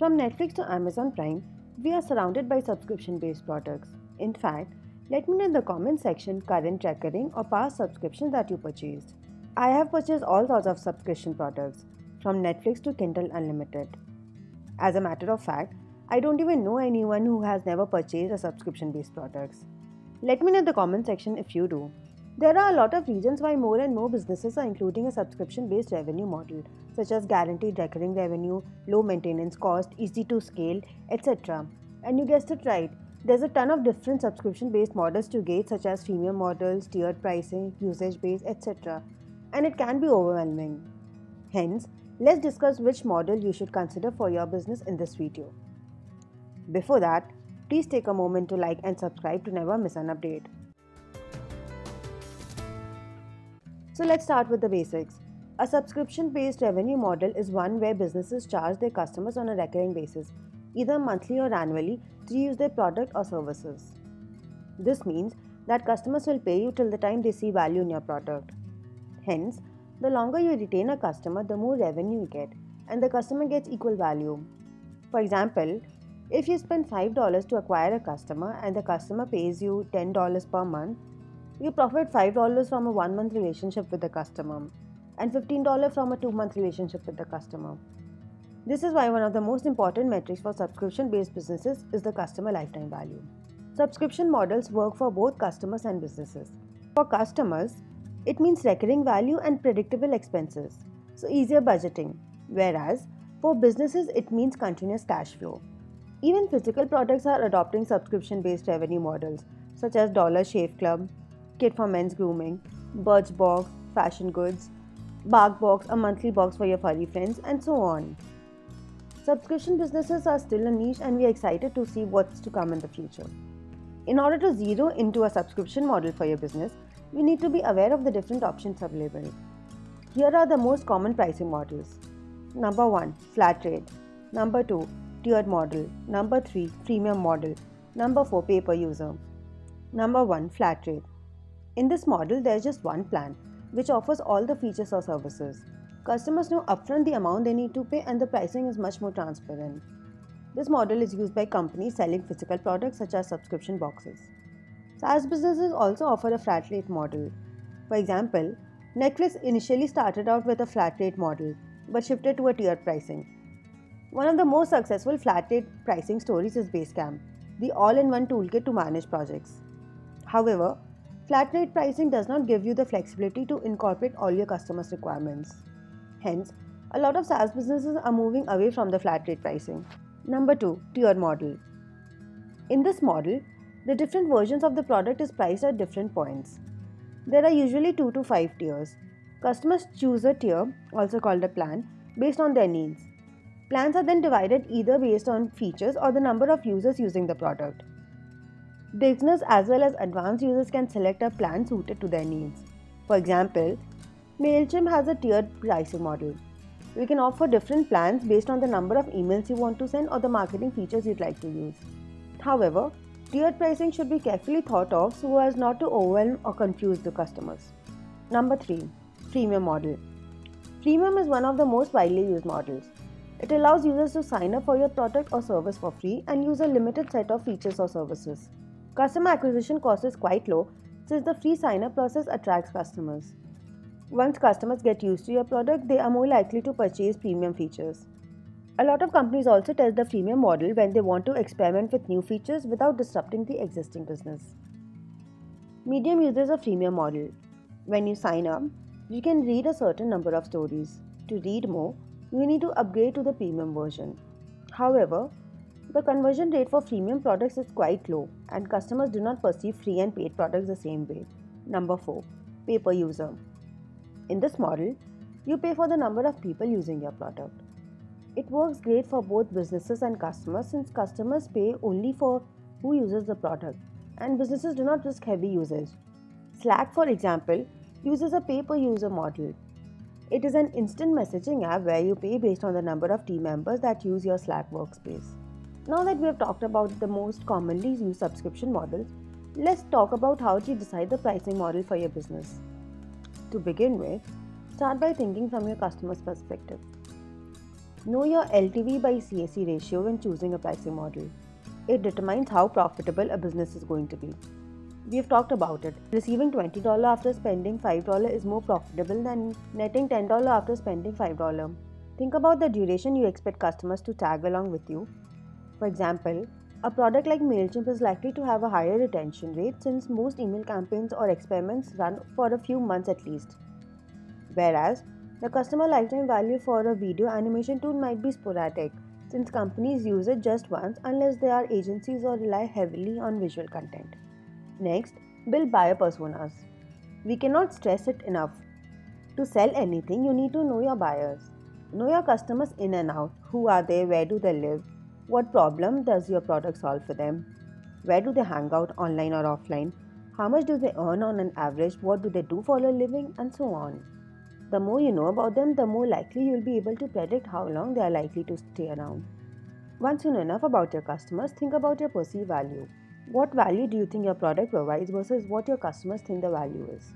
From Netflix to Amazon Prime, we are surrounded by subscription based products. In fact, let me know in the comment section current recurring or past subscriptions that you purchased. I have purchased all sorts of subscription products, from Netflix to Kindle Unlimited. As a matter of fact, I don't even know anyone who has never purchased a subscription based products. Let me know in the comment section if you do. There are a lot of reasons why more and more businesses are including a subscription based revenue model, such as guaranteed recurring revenue, low maintenance cost, easy to scale, etc. And you guessed it right, there's a ton of different subscription based models to gauge, such as freemium models, tiered pricing, usage based, etc. And it can be overwhelming. Hence, let's discuss which model you should consider for your business in this video. Before that, please take a moment to like and subscribe to never miss an update. So let's start with the basics. A subscription-based revenue model is one where businesses charge their customers on a recurring basis, either monthly or annually, to use their product or services. This means that customers will pay you till the time they see value in your product. Hence, the longer you retain a customer, the more revenue you get, and the customer gets equal value. For example, if you spend $5 to acquire a customer and the customer pays you $10 per month, you profit $5 from a 1 month relationship with the customer and $15 from a 2 month relationship with the customer. This is why one of the most important metrics for subscription based businesses is the customer lifetime value. Subscription models work for both customers and businesses. For customers, it means recurring value and predictable expenses, so easier budgeting, whereas for businesses, it means continuous cash flow. Even physical products are adopting subscription based revenue models, such as Dollar Shave Club, Kit for Men's Grooming, Birchbox, Fashion Goods, BarkBox, a monthly box for your furry friends, and so on. Subscription businesses are still a niche, and we are excited to see what's to come in the future. In order to zero into a subscription model for your business, you need to be aware of the different options available. Here are the most common pricing models. Number 1, flat rate. Number 2, tiered model. Number 3, freemium model. Number 4, pay per user. Number 1, flat rate. In this model, there is just one plan, which offers all the features or services. Customers know upfront the amount they need to pay, and the pricing is much more transparent. This model is used by companies selling physical products such as subscription boxes. SaaS businesses also offer a flat rate model. For example, Netflix initially started out with a flat rate model, but shifted to a tiered pricing. One of the most successful flat rate pricing stories is Basecamp, the all-in-one toolkit to manage projects. However, flat rate pricing does not give you the flexibility to incorporate all your customers' requirements. Hence, a lot of SaaS businesses are moving away from the flat rate pricing. Number 2, tiered model. In this model, the different versions of the product is priced at different points. There are usually 2 to 5 tiers. Customers choose a tier, also called a plan, based on their needs. Plans are then divided either based on features or the number of users using the product. Beginners as well as advanced users can select a plan suited to their needs. For example, MailChimp has a tiered pricing model. You can offer different plans based on the number of emails you want to send or the marketing features you'd like to use. However, tiered pricing should be carefully thought of so as not to overwhelm or confuse the customers. Number 3, freemium model. Freemium is one of the most widely used models. It allows users to sign up for your product or service for free and use a limited set of features or services. Customer acquisition cost is quite low since the free sign-up process attracts customers. Once customers get used to your product, they are more likely to purchase premium features. A lot of companies also test the freemium model when they want to experiment with new features without disrupting the existing business. Medium uses a freemium model. When you sign up, you can read a certain number of stories. To read more, you need to upgrade to the premium version. However, the conversion rate for freemium products is quite low, and customers do not perceive free and paid products the same way. Number 4, pay per user. In this model, you pay for the number of people using your product. It works great for both businesses and customers since customers pay only for who uses the product, and businesses do not risk heavy usage. Slack, for example, uses a pay per user model. It is an instant messaging app where you pay based on the number of team members that use your Slack workspace. Now that we have talked about the most commonly used subscription models, let's talk about how to decide the pricing model for your business. To begin with, start by thinking from your customer's perspective. Know your LTV by CAC ratio when choosing a pricing model. It determines how profitable a business is going to be. We have talked about it. Receiving $20 after spending $5 is more profitable than netting $10 after spending $5. Think about the duration you expect customers to tag along with you. For example, a product like MailChimp is likely to have a higher retention rate since most email campaigns or experiments run for a few months at least. Whereas, the customer lifetime value for a video animation tool might be sporadic since companies use it just once unless they are agencies or rely heavily on visual content. Next, build buyer personas. We cannot stress it enough. To sell anything, you need to know your buyers. Know your customers in and out. Who are they? Where do they live? What problem does your product solve for them? Where do they hang out, online or offline? How much do they earn on an average? What do they do for a living? And so on. The more you know about them, the more likely you'll be able to predict how long they are likely to stay around. Once you know enough about your customers, think about your perceived value. What value do you think your product provides versus what your customers think the value is?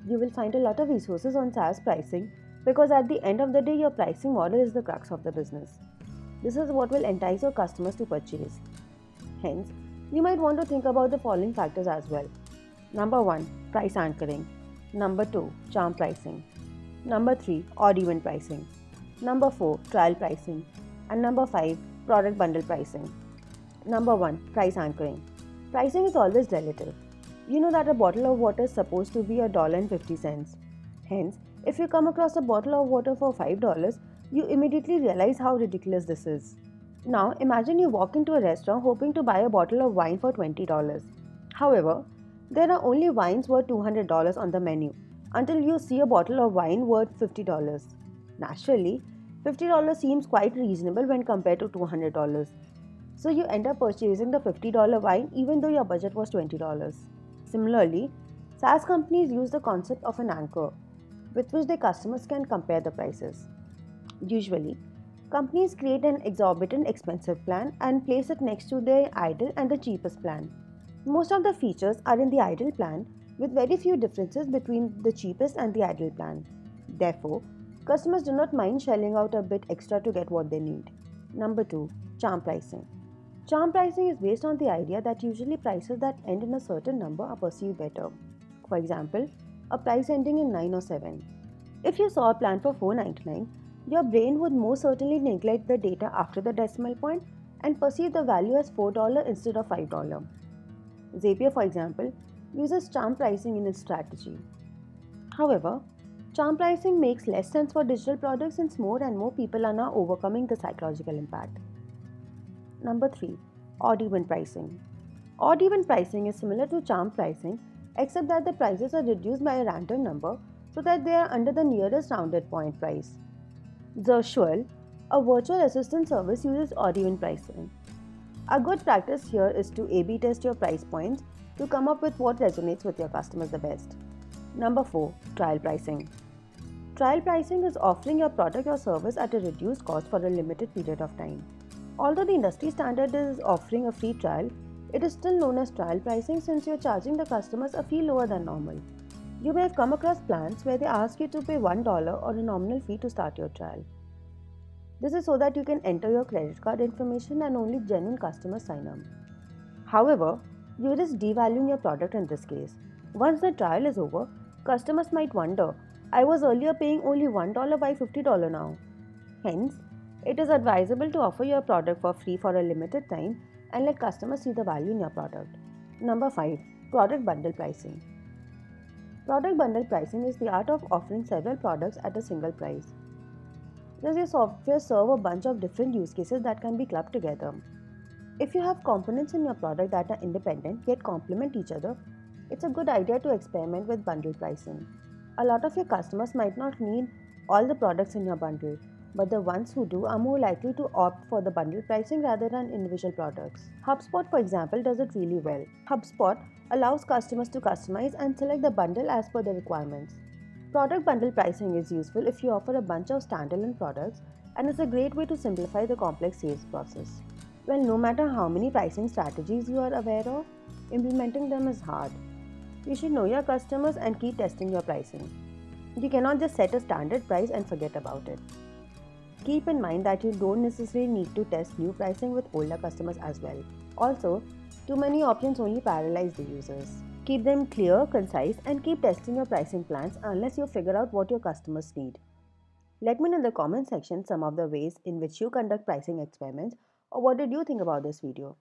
You will find a lot of resources on SaaS pricing because at the end of the day, your pricing model is the crux of the business. This is what will entice your customers to purchase. Hence, you might want to think about the following factors as well. Number 1, price anchoring. Number 2, charm pricing. Number 3, odd even pricing. Number 4, trial pricing. And number 5, product bundle pricing. Number 1, price anchoring. Pricing is always relative. You know that a bottle of water is supposed to be $1.50. Hence, if you come across a bottle of water for $5, you immediately realize how ridiculous this is. Now, imagine you walk into a restaurant hoping to buy a bottle of wine for $20. However, there are only wines worth $200 on the menu until you see a bottle of wine worth $50. Naturally, $50 seems quite reasonable when compared to $200. So you end up purchasing the $50 wine even though your budget was $20. Similarly, SaaS companies use the concept of an anchor with which their customers can compare the prices. Usually, companies create an exorbitant expensive plan and place it next to their ideal and the cheapest plan. Most of the features are in the ideal plan with very few differences between the cheapest and the ideal plan. Therefore, customers do not mind shelling out a bit extra to get what they need. Number 2, charm pricing. Charm pricing is based on the idea that usually prices that end in a certain number are perceived better. For example, a price ending in 9 or 7. If you saw a plan for $4.99, your brain would most certainly neglect the data after the decimal point and perceive the value as $4 instead of $5. Zapier, for example, uses charm pricing in its strategy. However, charm pricing makes less sense for digital products since more and more people are now overcoming the psychological impact. Number 3, odd even pricing. Odd even pricing is similar to charm pricing except that the prices are reduced by a random number so that they are under the nearest rounded point price. Zersual, a virtual assistant service, uses odd even pricing. A good practice here is to A/B test your price points to come up with what resonates with your customers the best. Number 4, trial pricing. Trial pricing is offering your product or service at a reduced cost for a limited period of time. Although the industry standard is offering a free trial, it is still known as trial pricing since you are charging the customers a fee lower than normal. You may have come across plans where they ask you to pay $1 or a nominal fee to start your trial. This is so that you can enter your credit card information and only genuine customers sign up. However, you risk devaluing your product in this case. Once the trial is over, customers might wonder, I was earlier paying only $1 by $50 now. Hence, it is advisable to offer your product for free for a limited time and let customers see the value in your product. Number 5, product bundle pricing. Product bundle pricing is the art of offering several products at a single price. Does your software serve a bunch of different use cases that can be clubbed together? If you have components in your product that are independent yet complement each other, it's a good idea to experiment with bundle pricing. A lot of your customers might not need all the products in your bundle, but the ones who do are more likely to opt for the bundle pricing rather than individual products. HubSpot, for example, does it really well. HubSpot allows customers to customize and select the bundle as per their requirements. Product bundle pricing is useful if you offer a bunch of standalone products and is a great way to simplify the complex sales process. Well, no matter how many pricing strategies you are aware of, implementing them is hard. You should know your customers and keep testing your pricing. You cannot just set a standard price and forget about it. Keep in mind that you don't necessarily need to test new pricing with older customers as well. Also, too many options only paralyze the users. Keep them clear, concise, and keep testing your pricing plans unless you figure out what your customers need. Let me know in the comment section some of the ways in which you conduct pricing experiments or what did you think about this video.